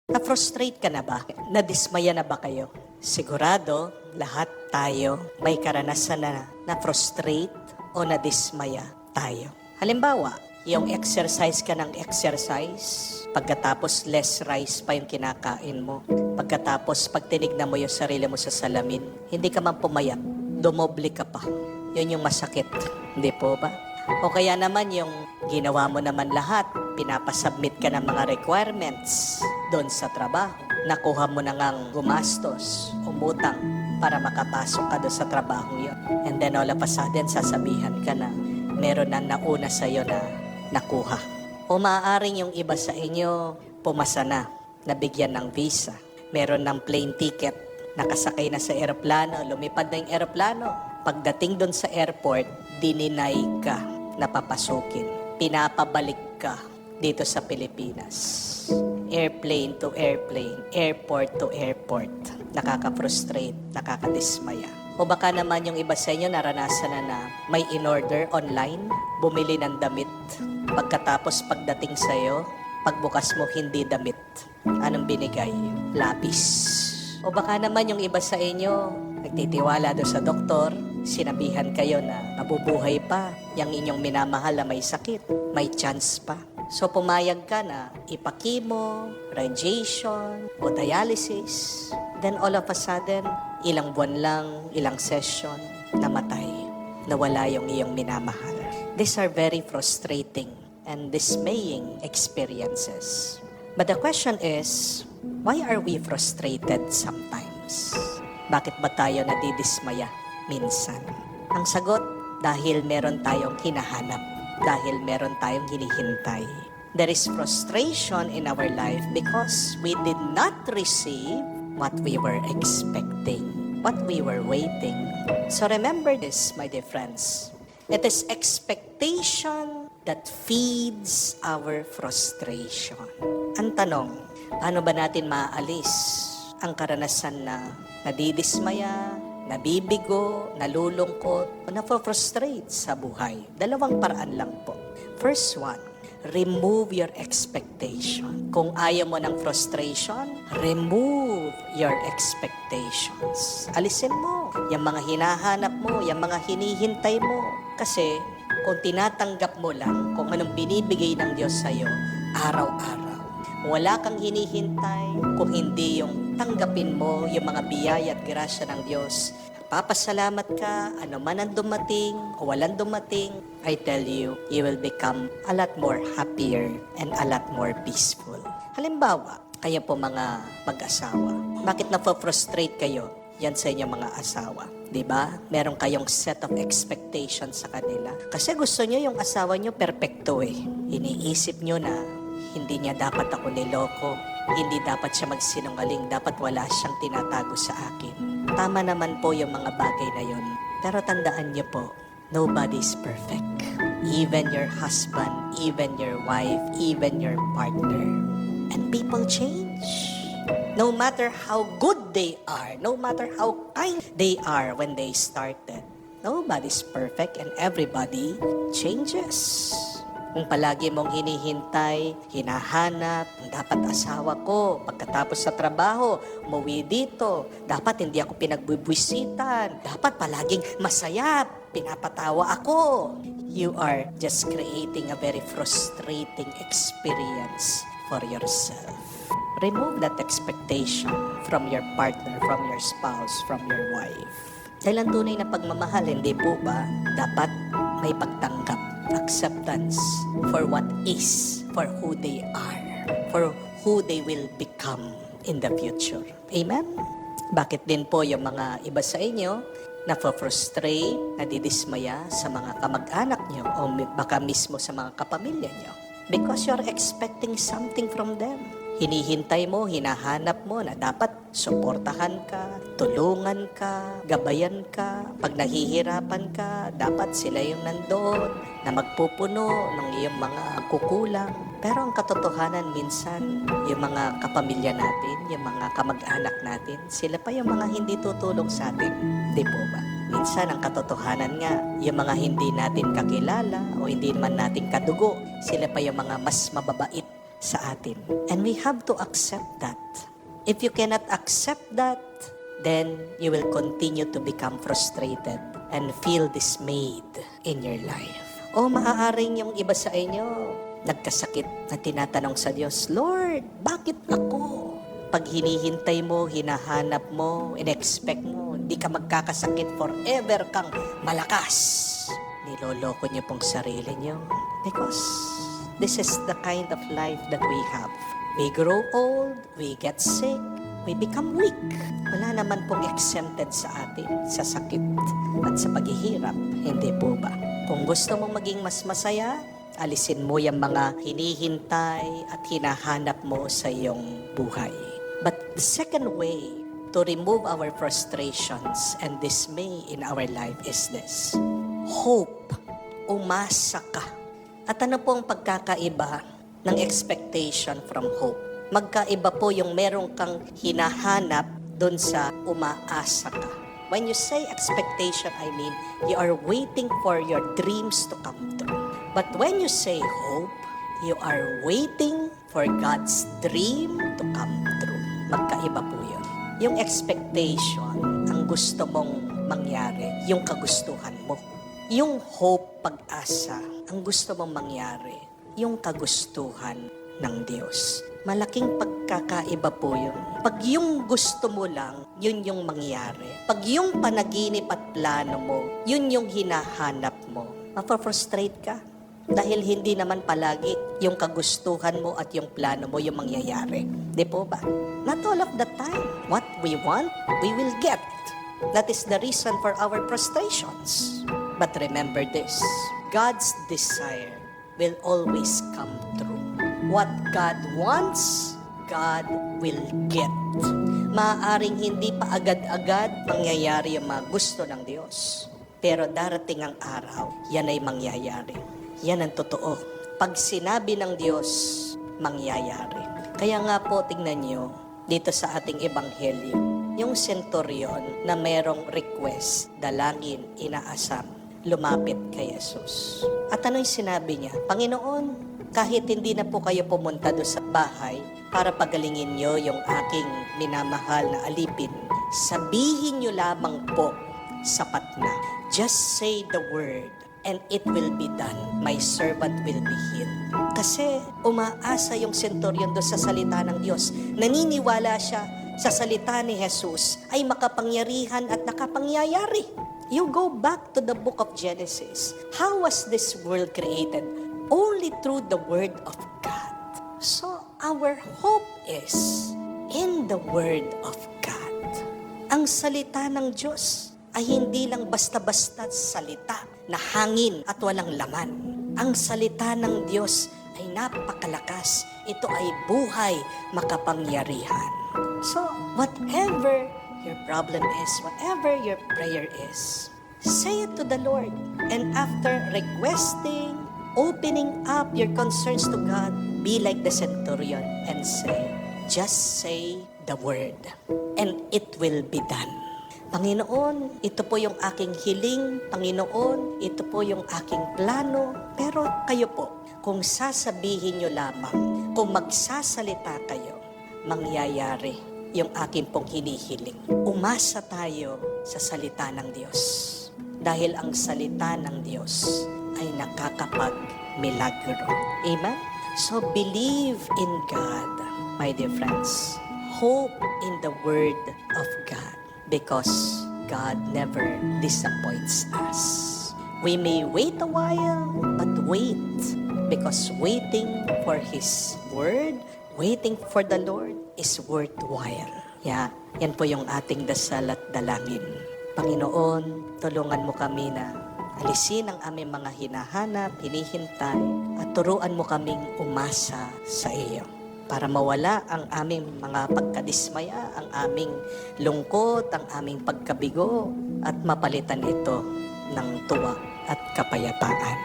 Na-frustrate ka na ba? Nadismaya na ba kayo? Sigurado, lahat tayo may karanasan na na-frustrate o nadismaya tayo. Halimbawa, yung exercise ka ng exercise, pagkatapos less rice pa yung kinakain mo. Pagkatapos, pag tinignan mo yung sarili mo sa salamin, hindi ka man pumayat, dumoble ka pa. Yun yung masakit, hindi po ba? O kaya naman yung ginawa mo naman lahat, pinapasubmit ka ng mga requirements doon sa trabaho. Nakuha mo na ngang gumastos, umutang para makapasok ka doon sa trabaho yun. And then all of a sudden, sasabihan ka na meron na nauna sa'yo na nakuha. O maaaring yung iba sa inyo, pumasa na, nabigyan ng visa. Meron ng plane ticket, nakasakay na sa eroplano, lumipad na yung eroplano. Pagdating doon sa airport, dininay ka na papasukin. Pinapabalik ka dito sa Pilipinas. Airplane to airplane, airport to airport. Nakaka-frustrate, nakakadismaya. O baka naman yung iba sa inyo naranasan na may in-order online, bumili ng damit. Pagkatapos pagdating sa'yo, pagbukas mo hindi damit. Anong binigay? Lapis. O baka naman yung iba sa inyo, nagtitiwala doon sa doktor, sinabihan kayo na mabubuhay pa, yung inyong minamahal na may sakit, may chance pa. So pumayag ka na ipakimo, radiation, o dialysis. Then all of a sudden, ilang buwan lang, ilang session, namatay. Nawala yung iyong minamahal. These are very frustrating and dismaying experiences. But the question is, why are we frustrated sometimes? Bakit ba tayo nadidismaya minsan? Ang sagot, dahil meron tayong hinahanap, dahil meron tayong hinihintay. There is frustration in our life because we did not receive what we were expecting, what we were waiting. So remember this, my dear friends. It is expectation that feeds our frustration. Ang tanong, paano ba natin maaalis ang karanasan na nadidismaya, nabibigo, nalulungkot, o na-frustrate sa buhay? Dalawang paraan lang po. First one, remove your expectation. Kung ayaw mo ng frustration, remove your expectations. Alisin mo yung mga hinahanap mo, yung mga hinihintay mo. Kasi kung tinatanggap mo lang kung anong binibigay ng Diyos sa'yo, araw-araw, wala kang hinihintay kung hindi yung tanggapin mo yung mga biyaya at grasya ng Diyos. Papasalamat ka, ano man ang dumating o walang dumating, I tell you, you will become a lot more happier and a lot more peaceful. Halimbawa, kayo po mga mag-asawa, bakit na-frustrate kayo yan sa inyong mga asawa? Diba? Meron kayong set of expectations sa kanila. Kasi gusto nyo yung asawa nyo perfecto eh. Iniisip nyo na hindi niya dapat ako niloko, hindi dapat siya magsinungaling, dapat wala siyang tinatago sa akin. Tama naman po yung mga bagay na yun. Pero tandaan niyo po, nobody's perfect. Even your husband, even your wife, even your partner. And people change. No matter how good they are, no matter how kind they are when they started, nobody's perfect and everybody changes. Kung palagi mong hinihintay, hinahanap, dapat asawa ko, pagkatapos sa trabaho, umuwi dito, dapat hindi ako pinagbubwisitan, dapat palaging masaya, pinapatawa ako. You are just creating a very frustrating experience for yourself. Remove that expectation from your partner, from your spouse, from your wife. Dahil ang tunay na pagmamahal, hindi po ba, dapat may pagtanggap, acceptance for what is, for who they are, for who they will become in the future. Amen? Bakit din po yung mga iba sa inyo na-frustrate, nadidismaya sa mga kamag-anak nyo o baka mismo sa mga kapamilya nyo? Because you're expecting something from them. Hinihintay mo, hinahanap mo na dapat suportahan ka, tulungan ka, gabayan ka. Pag nahihirapan ka, dapat sila yung nandoon na magpupuno ng iyong mga kukulang. Pero ang katotohanan minsan, yung mga kapamilya natin, yung mga kamag-anak natin, sila pa yung mga hindi tutulong sa atin. Di po ba? Minsan ang katotohanan nga, yung mga hindi natin kakilala o hindi man natin kadugo, sila pa yung mga mas mababait sa atin. And we have to accept that. If you cannot accept that, then you will continue to become frustrated and feel dismayed in your life. O maaaring yung iba sa inyo, nagkasakit na tinatanong sa Diyos, Lord, bakit ako? Pag hinihintay mo, hinahanap mo, in-expect mo, hindi ka magkakasakit, forever kang malakas. Niloloko niyo pong sarili niyo. Because this is the kind of life that we have. We grow old, we get sick, we become weak. Wala naman pong exempted sa atin sa sakit at sa paghihirap. Hindi po ba? Kung gusto mong maging mas masaya, alisin mo yung mga hinihintay at hinahanap mo sa iyong buhay. But the second way to remove our frustrations and dismay in our life is this. Hope. Umasa ka. At ano pong pagkakaiba ng expectation from hope? Magkaiba po yung meron kang hinahanap dun sa umaasa ka. When you say expectation, I mean, you are waiting for your dreams to come true. But when you say hope, you are waiting for God's dream to come true. Magkaiba po yun. Yung expectation, ang gusto mong mangyari, yung kagustuhan mo. Yung hope, pag-asa, ang gusto mong mangyari, yung kagustuhan ng Diyos. Malaking pagkakaiba po yun. Pag yung gusto mo lang, yun yung mangyari. Pag yung panaginip at plano mo, yun yung hinahanap mo. Mapafrustrate ka. Dahil hindi naman palagi yung kagustuhan mo at yung plano mo yung mangyayari. Di po ba? Not all of the time. What we want, we will get. That is the reason for our frustrations. But remember this, God's desire will always come true. What God wants, God will get. Maaaring hindi pa agad-agad mangyayari yung mga gusto ng Diyos. Pero darating ang araw, yan ay mangyayari. Yan ang totoo. Pag sinabi ng Diyos, mangyayari. Kaya nga po, tingnan nyo, dito sa ating ebanghelyo, yung centurion na merong request, dalangin, inaasam, lumapit kay Jesus. At ano'y sinabi niya? Panginoon, kahit hindi na po kayo pumunta doon sa bahay para pagalingin nyo yung aking minamahal na alipin, sabihin nyo lamang po, sapat na. Just say the word and it will be done. My servant will be healed. Kasi umaasa yung centurion doon sa salita ng Diyos. Naniniwala siya sa salita ni Jesus ay makapangyarihan at nakapangyayari. You go back to the book of Genesis. How was this world created? Only through the word of God. So our hope is in the word of God. Ang salita ng Diyos ay hindi lang basta-basta salita na hangin at walang laman. Ang salita ng Diyos ay napakalakas. Ito ay buhay, makapangyarihan. So, whatever your problem is, whatever your prayer is, say it to the Lord. And after requesting, opening up your concerns to God, be like the centurion and say, just say the word, and it will be done. Panginoon, ito po yung aking hiling. Panginoon, ito po yung aking plano. Pero kayo po, kung sasabihin nyo lamang, kung magsasalita kayo, mangyayari yung aking pong hinihiling. Umasa tayo sa salita ng Diyos. Dahil ang salita ng Diyos ay nakakapag-milagro. Amen? So believe in God, my dear friends. Hope in the Word of God. Because God never disappoints us. We may wait a while, but wait. Because waiting for His Word, waiting for the Lord is worthwhile. Yeah, yan po yung ating dasal at dalangin. Panginoon, tulungan mo kami na alisin ang aming mga hinahanap, hinihintay, at turuan mo kaming umasa sa iyo. Para mawala ang aming mga pagkadismaya, ang aming lungkot, ang aming pagkabigo, at mapalitan ito ng tuwa at kapayapaan.